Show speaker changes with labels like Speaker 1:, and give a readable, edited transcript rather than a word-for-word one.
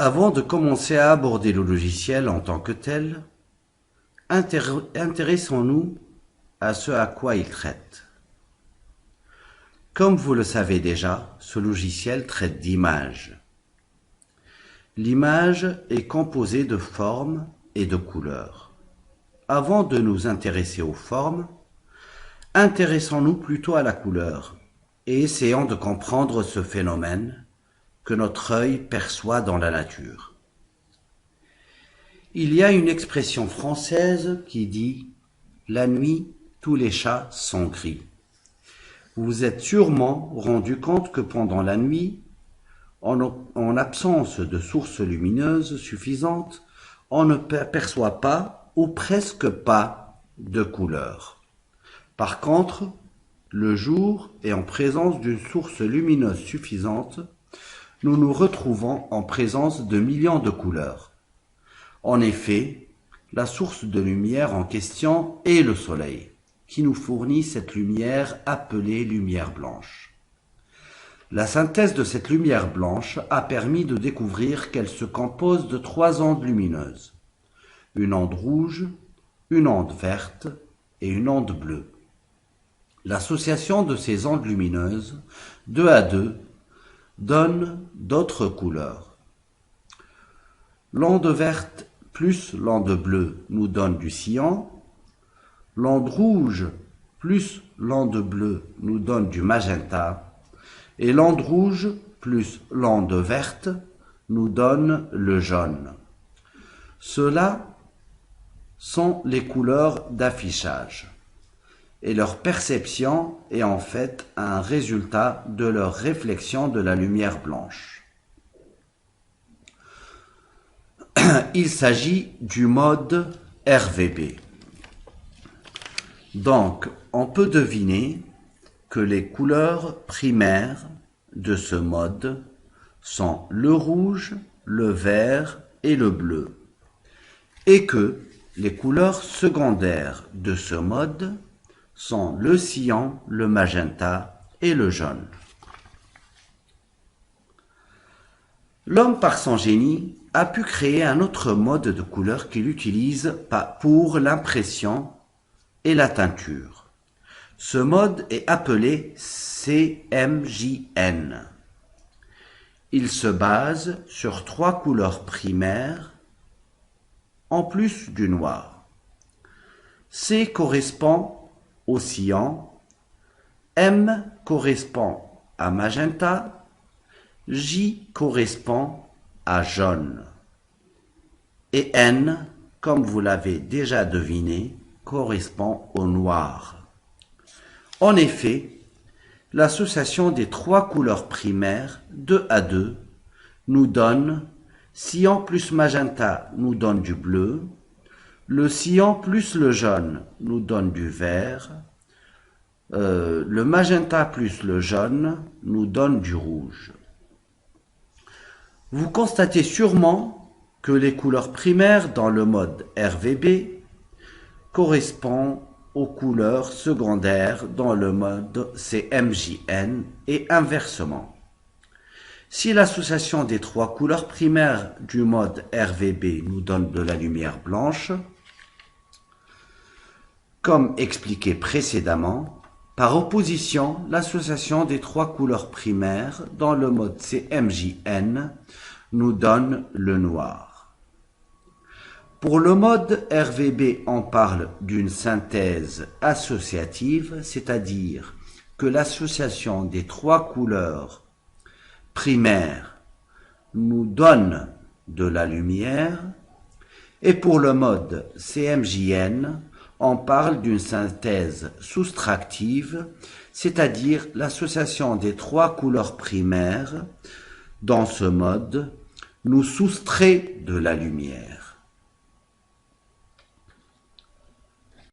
Speaker 1: Avant de commencer à aborder le logiciel en tant que tel, intéressons-nous à ce à quoi il traite. Comme vous le savez déjà, ce logiciel traite d'images. L'image est composée de formes et de couleurs. Avant de nous intéresser aux formes, intéressons-nous plutôt à la couleur et essayons de comprendre ce phénomène que notre œil perçoit dans la nature. Il y a une expression française qui dit « La nuit, tous les chats sont gris ». Vous vous êtes sûrement rendu compte que pendant la nuit, en absence de sources lumineuses suffisantes, on ne perçoit pas ou presque pas de couleurs. Par contre, le jour et en présence d'une source lumineuse suffisante, nous nous retrouvons en présence de millions de couleurs. En effet, la source de lumière en question est le soleil, qui nous fournit cette lumière appelée lumière blanche. La synthèse de cette lumière blanche a permis de découvrir qu'elle se compose de 3 ondes lumineuses, une onde rouge, une onde verte et une onde bleue. L'association de ces ondes lumineuses, 2 à 2, donne d'autres couleurs. L'onde verte plus l'onde bleue nous donne du cyan, l'onde rouge plus l'onde bleue nous donne du magenta, et l'onde rouge plus l'onde verte nous donne le jaune. Ceux-là sont les couleurs d'affichage, et leur perception est en fait un résultat de leur réflexion de la lumière blanche. Il s'agit du mode RVB. Donc, on peut deviner que les couleurs primaires de ce mode sont le rouge, le vert et le bleu, et que les couleurs secondaires de ce mode sont le cyan, le magenta et le jaune. L'homme, par son génie, a pu créer un autre mode de couleur qu'il utilise pour l'impression et la teinture. Ce mode est appelé CMJN. Il se base sur 3 couleurs primaires en plus du noir. C correspond au cyan, M correspond à magenta, J correspond à jaune et N, comme vous l'avez déjà deviné, correspond au noir. En effet, l'association des 3 couleurs primaires, 2 à 2, nous donne cyan plus magenta nous donne du bleu, le cyan plus le jaune nous donne du vert, le magenta plus le jaune nous donne du rouge. Vous constatez sûrement que les couleurs primaires dans le mode RVB correspondent aux couleurs secondaires dans le mode CMJN et inversement. Si l'association des 3 couleurs primaires du mode RVB nous donne de la lumière blanche, comme expliqué précédemment, par opposition, l'association des 3 couleurs primaires dans le mode CMJN nous donne le noir. Pour le mode RVB, on parle d'une synthèse associative, c'est-à-dire que l'association des 3 couleurs primaires nous donne de la lumière, et pour le mode CMJN, on parle d'une synthèse soustractive, c'est-à-dire l'association des 3 couleurs primaires dans ce mode nous soustrait de la lumière.